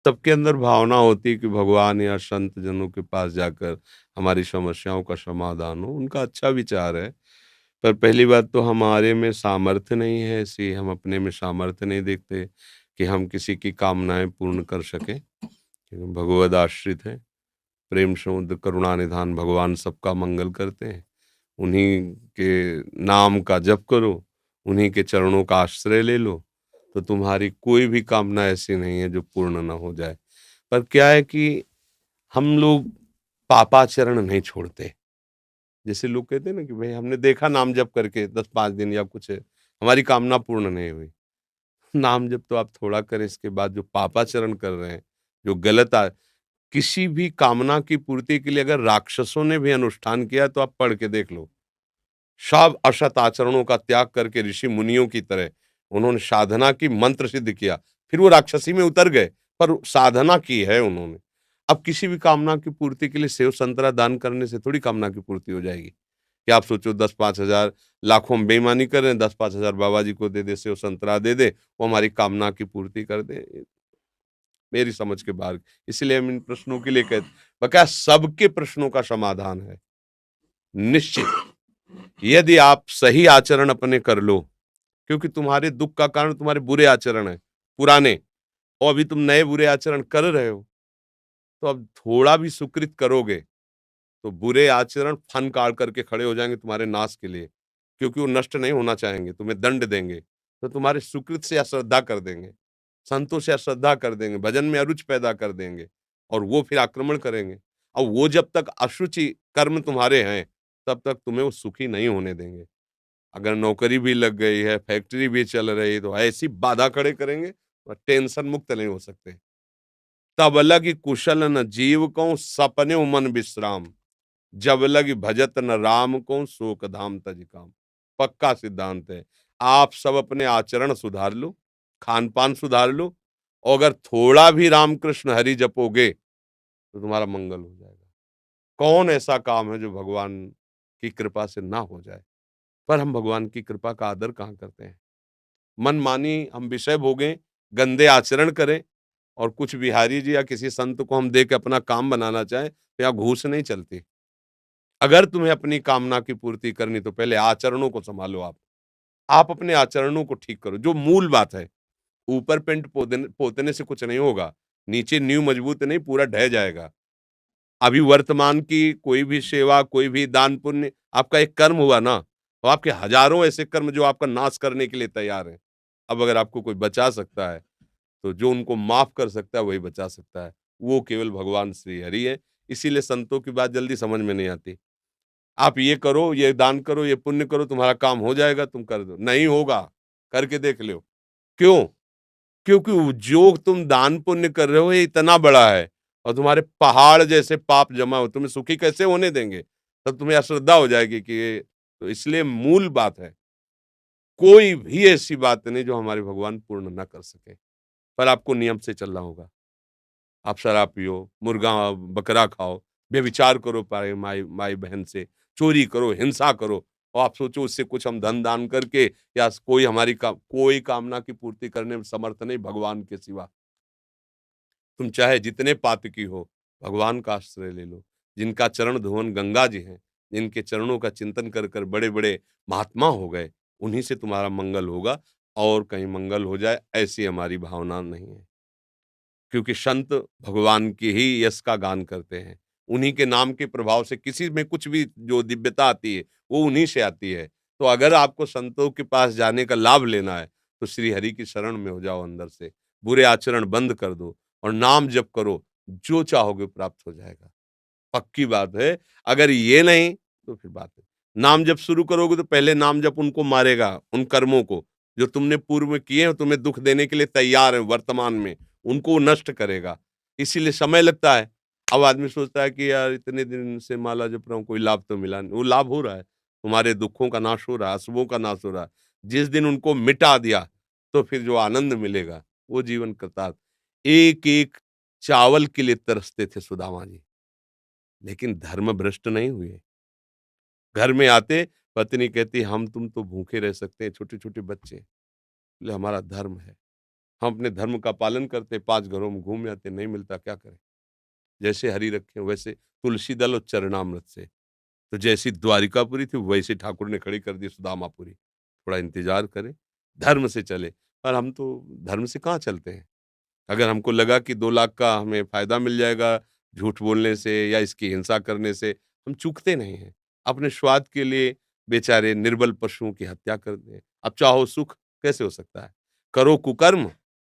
सबके अंदर भावना होती है कि भगवान या संत जनों के पास जाकर हमारी समस्याओं का समाधान हो, उनका अच्छा विचार है। पर पहली बात तो हमारे में सामर्थ्य नहीं है ऐसी, हम अपने में सामर्थ्य नहीं देखते कि हम किसी की कामनाएँ पूर्ण कर सकें। क्योंकि भगवद आश्रित हैं, प्रेम समुद्र करुणा निधान भगवान सबका मंगल करते हैं। उन्हीं के नाम का जप करो, उन्हीं के चरणों का आश्रय ले लो, तो तुम्हारी कोई भी कामना ऐसी नहीं है जो पूर्ण ना हो जाए। पर क्या है कि हम लोग पापाचरण नहीं छोड़ते। जैसे लोग कहते हैं ना कि भई हमने देखा नाम जप करके 10-5 दिन या कुछ हमारी कामना पूर्ण नहीं हुई। नाम जप तो आप थोड़ा करें, इसके बाद जो पापाचरण कर रहे हैं, जो गलत किसी भी कामना की पूर्ति के लिए अगर राक्षसों ने भी अनुष्ठान किया तो आप पढ़ के देख लो। सब असत आचरणों का त्याग करके ऋषि मुनियों की तरह उन्होंने साधना की, मंत्र सिद्ध किया, फिर वो राक्षसी में उतर गए, पर साधना की है उन्होंने। अब किसी भी कामना की पूर्ति के लिए सेव संतरा दान करने से थोड़ी कामना की पूर्ति हो जाएगी। कि आप सोचो 10-5 हज़ार लाखों में बेईमानी कर रहे हैं, 10-5 हज़ार बाबा जी को दे दे, सेव संतरा दे दे, वो हमारी कामना की पूर्ति कर दे। मेरी समझ के बाहर। इसलिए हम इन प्रश्नों के लिए कहते, बकाया सबके प्रश्नों का समाधान है। निश्चित, यदि आप सही आचरण अपने कर लो, क्योंकि तुम्हारे दुःख का कारण तुम्हारे बुरे आचरण हैं, पुराने, और अभी तुम नए बुरे आचरण कर रहे हो, तो अब थोड़ा भी सुकृत करोगे, तो बुरे आचरण फन काढ़ करके खड़े हो जाएँगे तुम्हारे नाश के लिए, क्योंकि वो नष्ट नहीं होना चाहेंगे, तुम्हें दंड देंगे, तो तुम्हारे सुकृत से अश्रद्धा कर देंगे, संतों से अश्रद्धा कर देंगे, भजन में अरुचि पैदा कर देंगे और वो फिर आक्रमण करेंगे। और वो जब तक अशुचि कर्म तुम्हारे हैं, तब तक तुम्हें वो सुखी नहीं होने देंगे। अगर नौकरी भी लग गई है, फैक्ट्री भी चल रही है, तो ऐसी बाधा खड़े करेंगे और टेंशन मुक्त नहीं हो सकते। तब लगी कुशल न जीव को सपने मन विश्राम, जब लगी भजत न राम को शोक धाम तज काम। पक्का सिद्धांत है। आप सब अपने आचरण सुधार लो, खान पान सुधार लो, और अगर थोड़ा भी रामकृष्ण हरि जपोगे तो तुम्हारा मंगल हो जाएगा। कौन ऐसा काम है जो भगवान की कृपा से ना हो जाए? पर हम भगवान की कृपा का आदर कहाँ करते हैं? मनमानी हम विषय भोगें, गंदे आचरण करें, और कुछ बिहारी जी या किसी संत को हम दे के अपना काम बनाना चाहें, तो यहाँ घूस नहीं चलती। अगर तुम्हें अपनी कामना की पूर्ति करनी, तो पहले आचरणों को सँभालो आप। आप अपने आचरणों को ठीक करो, जो मूल बात है। ऊपर पेंट पोतने से कुछ नहीं होगा, नीचे नींव मजबूत नहीं, पूरा ढह जाएगा। अभी वर्तमान की कोई भी सेवा, कोई भी दान पुण्य आपका एक कर्म हुआ ना, तो आपके हज़ारों ऐसे कर्म जो आपका नाश करने के लिए तैयार हैं। अब अगर आपको कोई बचा सकता है, तो जो उनको माफ़ कर सकता है, वही बचा सकता है। वो केवल भगवान श्री हरि है। इसीलिए संतों की बात जल्दी समझ में नहीं आती। आप ये करो, ये दान करो, ये पुण्य करो, तुम्हारा काम हो जाएगा, तुम कर दो। नहीं होगा, करके देख लो। क्यों? क्योंकि वो जो तुम दान पुण्य कर रहे हो, ये इतना बड़ा है और तुम्हारे पहाड़ जैसे पाप जमा हो, तुम्हें सुखी कैसे होने देंगे? तब तुम्हें अश्रद्धा हो जाएगी कि ये, तो इसलिए मूल बात है, कोई भी ऐसी बात नहीं जो हमारे भगवान पूर्ण ना कर सके। पर आपको नियम से चलना होगा। आप शराब पियो, मुर्गा बकरा खाओ, व्यभिचार करो पाए माई माई बहन से, चोरी करो, हिंसा करो, और आप सोचो उससे कुछ हम धन दान करके या कोई हमारी कोई कामना की पूर्ति करने में समर्थ नहीं भगवान के सिवा। तुम चाहे जितने पातकी हो, भगवान का आश्रय ले लो। जिनका चरण धुवन गंगा जी हैं, जिनके चरणों का चिंतन कर कर बड़े-बड़े महात्मा हो गए, उन्हीं से तुम्हारा मंगल होगा, और कहीं मंगल हो जाए ऐसी हमारी भावना नहीं है। क्योंकि संत भगवान के ही यश का गान करते हैं। उन्हीं के नाम के प्रभाव से किसी में कुछ भी जो दिव्यता आती है, वो उन्हीं से आती है। तो अगर आपको संतों के पास जाने का लाभ लेना है, तो श्री हरि की शरण में हो जाओ अंदर से। बुरे आचरण बंद कर दो और नाम जप करो, जो चाहोगे प्राप्त हो जाएगा। पक्की बात है, अगर ये नहीं, तो फिर बात है। नाम जप शुरू करोगे तो पहले नाम जप उनको मारेगा, उन कर्मों को, जो तुमने पूर्व में किए हैं, तुम्हें दुःख देने के लिए तैयार हैं वर्तमान में, उनको वो नष्ट करेगा। इसीलिए समय लगता है। अब आदमी सोचता है कि यार इतने दिन से माला जप रहा हूँ, कोई लाभ तो मिला नहीं। वो लाभ हो रहा है, तुम्हारे दुःखों का नाश हो रहा है, अशुभों का नाश हो रहा है। जिस दिन उनको मिटा दिया, तो फिर जो आनंद मिलेगा, वो जीवन कृतार्थ। एक-एक चावल के लिए तरसते थे सुदामा जी। लेकिन धर्म भ्रष्ट नहीं हुए। घर में आते, पत्नी कहती हम तुम तो भूखे रह सकते हैं, छोटे-छोटे बच्चे। बोले हमारा धर्म है। हम अपने धर्म का पालन करते, 5 घरों में घूम आते, नहीं मिलता क्या करें? जैसे हरि रखें वैसे तुलसी दल और चरणामृत से। तो जैसी द्वारिकापुरी थी वैसी ठाकुर ने खड़ी कर दी सुदामापुरी। थोड़ा इंतज़ार करें, धर्म से चलें। पर हम तो धर्म से कहाँ चलते हैं? अगर हमको लगा कि 2 लाख का हमें फ़ायदा मिल जाएगा झूठ बोलने से या इसकी हिंसा करने से, हम चूकते नहीं हैं। अपने स्वार्थ के लिए बेचारे निर्बल पशुओं की हत्या कर दें। अब चाहो सुख कैसे हो सकता है? करो कुकर्म,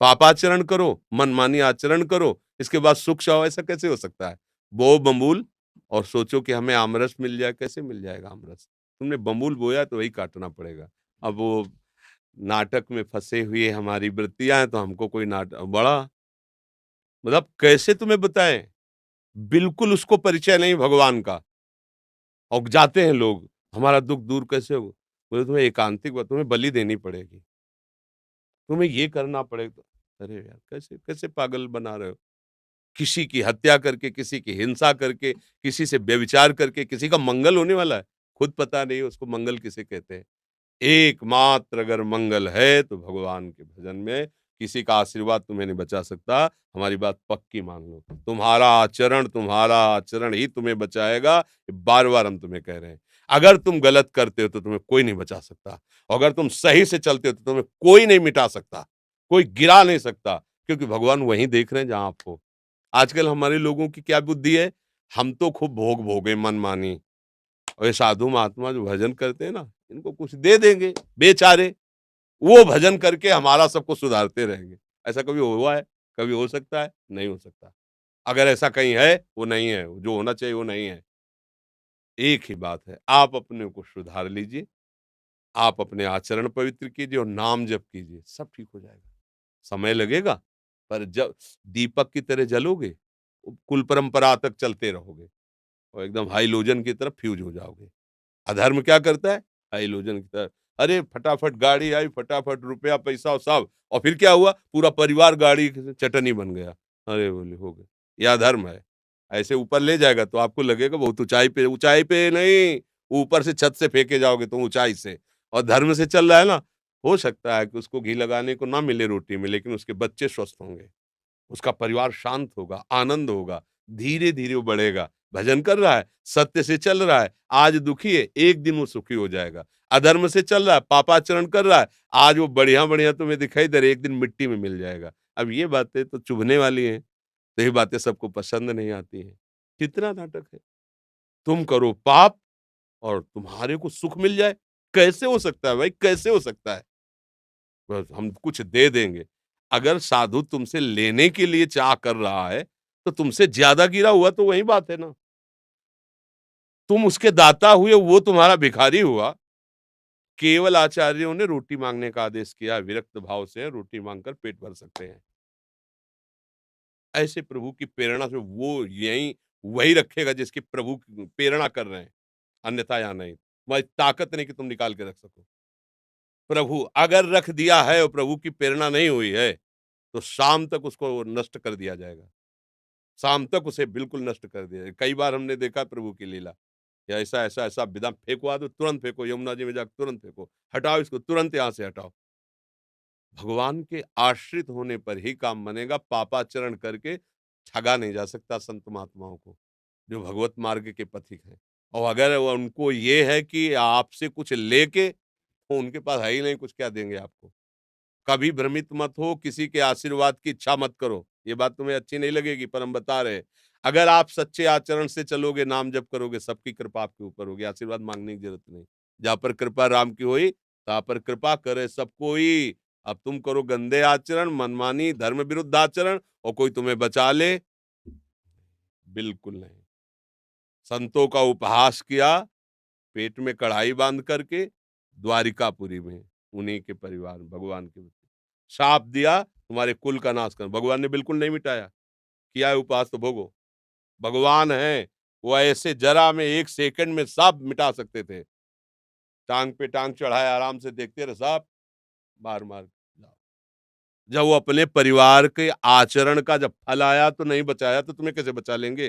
पापाचरण करो, मनमानी आचरण करो, इसके बाद सुख चाहो ऐसा कैसे हो सकता है? बो बबूल और सोचो कि हमें आमरस मिल जाए, कैसे मिल जाएगा आमरस? तुमने बबूल बोया तो वही काटना पड़ेगा। अब वो नाटक में फँसे हुए हमारी वृत्तियाँ हैं तो हमको कोई बड़ा मतलब कैसे तुम्हें बताएँ? बिल्कुल उसको परिचय नहीं भगवान का और जाते हैं लोग, हमारा दुःख दूर कैसे हो? बोले तुम्हें एकांतिक तुम्हें बलि देनी पड़ेगी, तुम्हें ये करना पड़ेगा। अरे यार! कैसे कैसे पागल बना रहे हो? किसी की हत्या करके, किसी की हिंसा करके, किसी से व्यभिचार करके किसी का मंगल होने वाला है? खुद पता नहीं उसको मंगल किसे कहते हैं। एकमात्र अगर मंगल है तो भगवान के भजन में किसी का आशीर्वाद तुम्हें नहीं बचा सकता। हमारी बात पक्की मान लो। तुम्हारा आचरण ही तुम्हें बचाएगा। ये बार-बार हम तुम्हें कह रहे हैं। अगर तुम गलत करते हो तो तुम्हें कोई नहीं बचा सकता। और अगर तुम सही से चलते हो तो तुम्हें कोई नहीं मिटा सकता, कोई गिरा नहीं सकता क्योंकि भगवान वहीं देख रहे हैं जहाँ आप हो। आजकल हमारे लोगों की क्या बुद्धि है, हम तो खूब भोग भोगे मनमानी और ये साधु महात्मा जो भजन करते हैं ना, इनको कुछ दे देंगे बेचारे, वो भजन करके हमारा सबको सुधारते रहेंगे। ऐसा कभी हुआ है? कभी हो सकता है? नहीं हो सकता। अगर ऐसा कहीं है, वो नहीं है, जो होना चाहिए वो नहीं है। एक ही बात है, आप अपने को सुधार लीजिए, आप अपने आचरण पवित्र कीजिए और नाम जप कीजिए, सब ठीक हो जाएगा। समय लगेगा, पर जब दीपक की तरह जलोगे, कुल परंपरा तक चलते रहोगे और एकदम हाइलोजन की तरफ फ्यूज हो जाओगे। अधर्म क्या करता है? हाइलोजन की तरह अरे फटाफट गाड़ी आई, फटाफट रुपया पैसा और सब और फिर क्या हुआ? पूरा परिवार गाड़ी की चटनी बन गया। अरे बोले हो गया। ये अधर्म है। ऐसे ऊपर ले जाएगा तो आपको लगेगा बहुत ऊंचाई पे नहीं, ऊपर से छत से फेंके जाओगे तुम ऊंचाई से। और धर्म से चल रहा है ना, हो सकता है कि उसको घी लगाने को ना मिले रोटी में, लेकिन उसके बच्चे स्वस्थ होंगे। उसका परिवार शांत होगा, आनंद होगा, धीरे-धीरे वो बढ़ेगा। भजन कर रहा है, सत्य से चल रहा है, आज दुखी है, एक दिन वो सुखी हो जाएगा। अधर्म से चल रहा है, पापाचरण कर रहा है, आज वो बढ़िया-बढ़िया तुम्हें दिखाई दे रहा है, एक दिन मिट्टी में मिल जाएगा। अब ये बातें तो चुभने वाली हैं, तो ये बातें सबको पसंद नहीं आती हैं। कितना नाटक है? तुम करो पाप और तुम्हारे को सुख मिल जाए, कैसे हो सकता है भाई, कैसे हो सकता है? बस हम कुछ दे देंगे। अगर साधु तुमसे लेने के लिए चाह कर रहा है, तो तुमसे ज़्यादा गिरा हुआ तो वही बात है ना। तुम उसके दाता हुए, वो तुम्हारा भिखारी हुआ। केवल आचार्यों ने रोटी माँगने का आदेश किया है, विरक्त भाव से रोटी माँगकर पेट भर सकते हैं। ऐसे प्रभु की प्रेरणा से वो यहीं वही रखेगा जिसकी प्रभु प्रेरणा कर रहे हैं, अन्यथा यहाँ नहीं। तुम्हारी ताकत नहीं कि तुम निकाल के रख सको। प्रभु अगर रख दिया है और प्रभु की प्रेरणा नहीं हुई है, तो शाम तक उसको नष्ट कर दिया जाएगा। शाम तक उसे बिल्कुल नष्ट कर दिया जाए। कई बार हमने देखा प्रभु की लीला, कि ऐसा विधा फेंकवा दो, तुरंत फेंको, यमुना जी में जाकर तुरंत फेंको। हटाओ इसको, तुरंत यहाँ से हटाओ। भगवान के आश्रित होने पर ही काम बनेगा, पापाचरण करके ठगा नहीं जा सकता संत महात्माओं को, जो भगवत मार्ग के पथिक हैं। और अगर वो उनको ये है कि आपसे कुछ लेके, तो उनके पास है ही नहीं, कुछ क्या देंगे आपको। कभी भ्रमित मत हो, किसी के आशीर्वाद की इच्छा मत करो। ये बात तुम्हें अच्छी नहीं लगेगी पर हम बता रहे हैं। अगर आप सच्चे आचरण से चलोगे, नाम जप करोगे, सबकी कृपा आपके ऊपर होगी, आशीर्वाद माँगने की ज़रूरत नहीं। जहाँ पर कृपा राम की होई, तहाँ पर कृपा करे सब कोई। अब तुम करो गंदे आचरण, मनमानी, धर्म विरुद्ध आचरण और कोई तुम्हें बचा ले? बिल्कुल नहीं। संतों का उपहास किया, पेट में कढ़ाई बाँध करके, द्वारिकापुरी में, उन्हीं के परिवार में, भगवान के बच्चे। शाप दिया तुम्हारे कुल का नाश कर, भगवान ने बिल्कुल नहीं मिटाया। किया है उपवास तो भोगो। भगवान हैं, वो ऐसे जरा में 1 सेकंड में सब मिटा सकते थे। टाँग पे टाँग चढ़ाए आराम से देखते रहे सब मार-मार जाओ। जब वो अपने परिवार के आचरण का जब फल आया तो नहीं बचाया तो तुम्हें कैसे बचा लेंगे?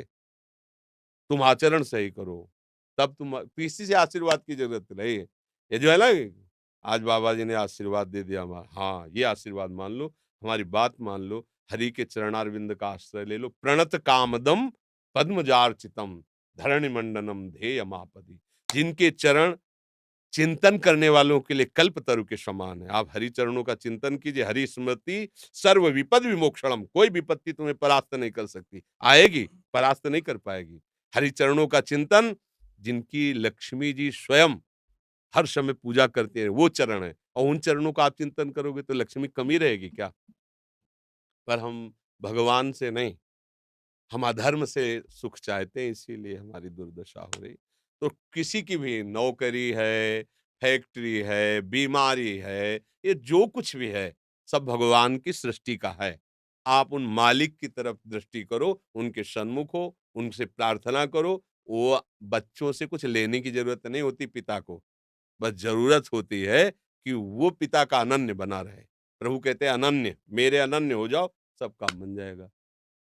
तुम आचरण सही करो, तब तुम किसी से आशीर्वाद की ज़रूरत नहीं है। ये जो है ना, आज बाबा जी ने आशीर्वाद दे दिया हाँ, ये आशीर्वाद मान लो, हमारी बात मान लो, हरि के चरणारविंद का आश्रय ले लो। प्रणत कामदम पद्मजार्चितम धरणि मंडनम ध्येयमापदि। जिनके चरण चिंतन करने वालों के लिए कल्पतरु के समान है। आप हरि चरणों का चिंतन कीजिए। हरि स्मृति सर्व विपद विमोक्षणम। कोई विपत्ति तुम्हें परास्त नहीं कर सकती। आएगी, परास्त नहीं कर पाएगी। हरि चरणों का चिंतन, जिनकी लक्ष्मी जी स्वयं हर समय पूजा करते हैं, वो चरण है। और उन चरणों का आप चिंतन करोगे तो लक्ष्मी कमी रहेगी क्या? पर हम भगवान से नहीं, हम अधर्म से सुख चाहते हैं, इसीलिए हमारी दुर्दशा हो रही। तो किसी की भी नौकरी है, फैक्ट्री है, बीमारी है, ये जो कुछ भी है, सब भगवान की सृष्टि का है। आप उन मालिक की तरफ दृष्टि करो, उनके सन्मुख हो, उनसे प्रार्थना करो। वो बच्चों से कुछ लेने की जरूरत नहीं होती पिता को, बस जरूरत होती है कि वो पिता का अनन्य बना रहे। प्रभु कहते हैं अनन्य, मेरे अनन्य हो जाओ, सब काम बन जाएगा।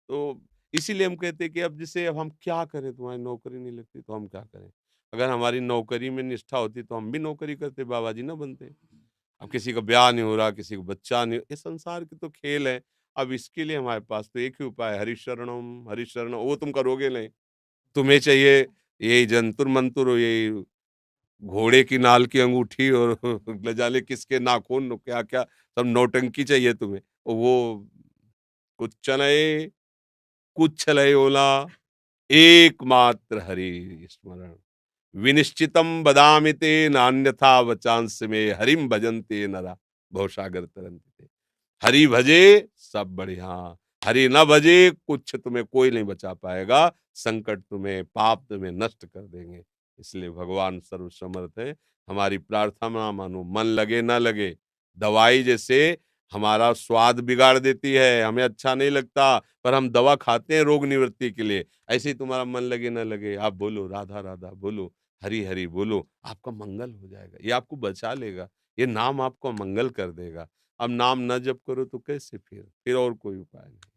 तो इसीलिए हम कहते हैं कि अब जैसे अब हम क्या करें, तुम्हारी नौकरी नहीं लगती तो हम क्या करें? अगर हमारी नौकरी में निष्ठा होती तो हम भी नौकरी करते, बाबा जी ना बनते। अब किसी का ब्याह नहीं हो रहा, किसी को बच्चा नहीं, ये संसार के तो खेल है। अब इसके लिए हमारे पास तो एक ही उपाय है, हरिशरणम हरिशरणम। वो तुम करोगे नहीं। तुम्हें चाहिए यही जंतुर मंतुर, यही घोड़े की नाल की अंगूठी और न जाने किसके नाखून, क्या क्या सब नौटंकी चाहिए तुम्हें। और वो कुछ चनई कुछ लय ओला, एकमात्र हरि स्मरण। विनिश्चितम बदामि ते नान्यथा वचांस में हरिम भजन्ते नरा भवसागर तरंते। हरि भजे सब बढ़िया, हरि न भजे कुछ तुम्हें कोई नहीं बचा पाएगा। संकट तुम्हें, पाप तुम्हें नष्ट कर देंगे। इसलिए भगवान सर्वसमर्थ है। हमारी प्रार्थना मानो, मन लगे ना लगे। दवाई जैसे हमारा स्वाद बिगाड़ देती है, हमें अच्छा नहीं लगता, पर हम दवा खाते हैं रोग निवृत्ति के लिए। ऐसे ही तुम्हारा मन लगे ना लगे, आप बोलो राधा राधा, बोलो हरि हरि, बोलो, आपका मंगल हो जाएगा। ये आपको बचा लेगा, ये नाम आपको मंगल कर देगा। अब नाम न जप करो तो कैसे? फिर और कोई उपाय नहीं।